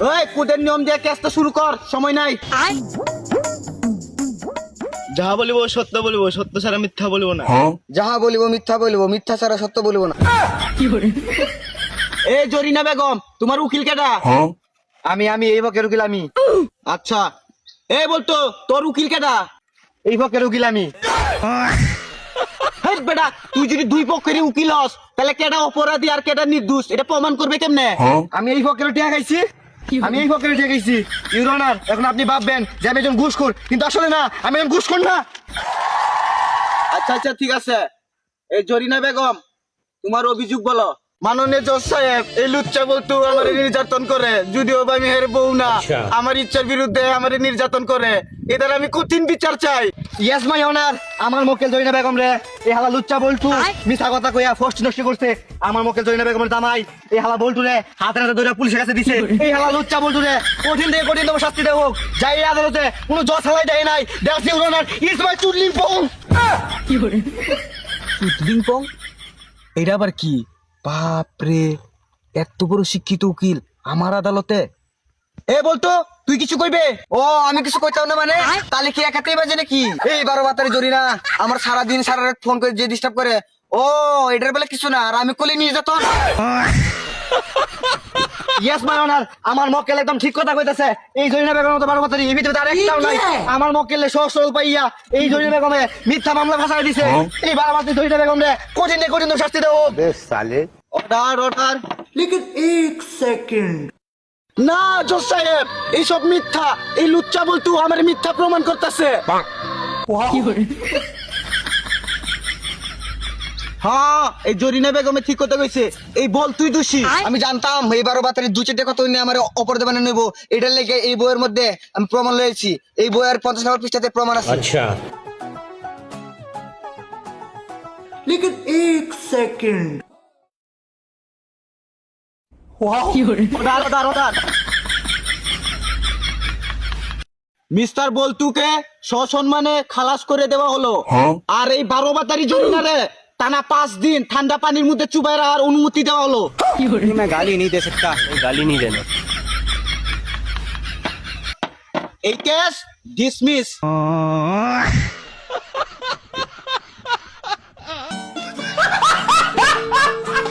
ওই কোর্টের নিয়ম দিয়ে কেসটা শুরু কর, সময় নাই। যাহা বলিব সত্য বলিব, সত্য ছাড়া মিথ্যা বলিব না। যাহা বলিব মিথ্যা বলিব, মিথ্যা ছাড়া সত্য বলিব না। এই জরিনা বেগম, তোমার উকিল কেডা? আমি এই পক্ষের উকিল আমি। আচ্ছা, এই বলতো তোর উকিল কেডা? এই পক্ষের উকিল আমি। হেই বেটা, তুই যদি দুই পক্ষেরই উকিল হস তাহলে কেডা অপরাধী আর কেডা নির্দোষ এটা প্রমাণ করবে কেমনে? আমি এই পক্ষের টিয়া খাইছি, আমি এই পক্ষের টিয়া খাইছি। ইউর অনার, এখন আপনি ভাববেন যে আমি একজন ঘুষখোর, কিন্তু আসলে না, আমি একজন ঘুষখোর না। আচ্ছা আচ্ছা ঠিক আছে। এই জরিনা বেগম, তোমার অভিযোগ বলো। মাননীয় জজ সাহেব, এই লুচ্চা বলতু আমার নির্যাতন করে, যদিও বা আমি হের বউ না, আমার ইচ্ছার বিরুদ্ধে আমার নির্যাতন করে। এদের আমি কঠিন বিচার চাই। ইয়েস মাই অনার, আমার মক্কেল জরিনা বেগম রে এই হালা লুচ্চা বলতু মিথ্যা কথা কইয়া ফষ্ট নষ্ট করছে। আমার মক্কেল জরিনা বেগমের জামাই এই হালা বলতু রে হাতে হাতে ধরে পুলিশের কাছে দিছে। এই হালা লুচ্চা বলতু রে কঠিন থেকে কঠিনতম শাস্তি দেওয়া হোক। যাই এই আদালতে কোনো জজ হালাই দেয় নাই। That's your honour, it's my চুদলিং পং। চুদলিং পং? এটা আবার কি? বাপরে, এত বড় শিক্ষিত উকিল আমার আদালতে। এ বলতো, তুই কিছু কইবে? ও আমি কিছু কইতাম না মানে? তাহলে কি একাতেই বাজে নাকি? এই 12 বাতারি জরিনা আমার সারাদিন সারা রাত ফোন করে যে ডিস্টার্ব করে। ও এটার বেলা কিছু না, আর আমি কোলে নিয়ে যেত। ইয়েস মাই অনার, আমার মক্কেল একদম ঠিক কথা কইতাছে। এই জরিনা বেগমের মতো 12 বাতারি এই ভিতরে আর একটাও নাই। আমার মক্কেলে সহজ সরল পাইয়া এই জরিনা বেগমে মিথ্যা মামলা ফাঁসাই দিছে। এই 12 বাতারি জরিনা বেগম রে কঠিন থেকে কঠিন শাস্তি দেও। Order order. लेकिन एक सेकंड না জজ সাহেব, এইসব মিথ্যা। এই লুচ্চা বলতু আমার মিথ্যা প্রমাণ করতেছে। হ্যাঁ, এই জরিনা বেগমে ঠিক কথা কইছে, এই বল তুই দোষী। আমি জানতাম এই 12 বাতারি 2-4 কথা নিয়ে আমার অপরাধ বানিয়ে নেবো। এটার লেগে এই বইয়ের মধ্যে আমি প্রমাণ লয়েছি। এই বইয়ের 50 নম্বর পৃষ্ঠাতে প্রমাণ আছে। लेकिन एक second order order order. Mister বলতুকে সসম্মানে খালাস করে দেওয়া হলো। আর এই 12 বাতারি জরিনারে টানা 5 দিন ঠান্ডা পানির মধ্যে চুবাই রাখার অনুমতি দেওয়া হলো। मैं गाली नहीं दे सकता, गाली नहीं देना। এই কেস ডিসমিস।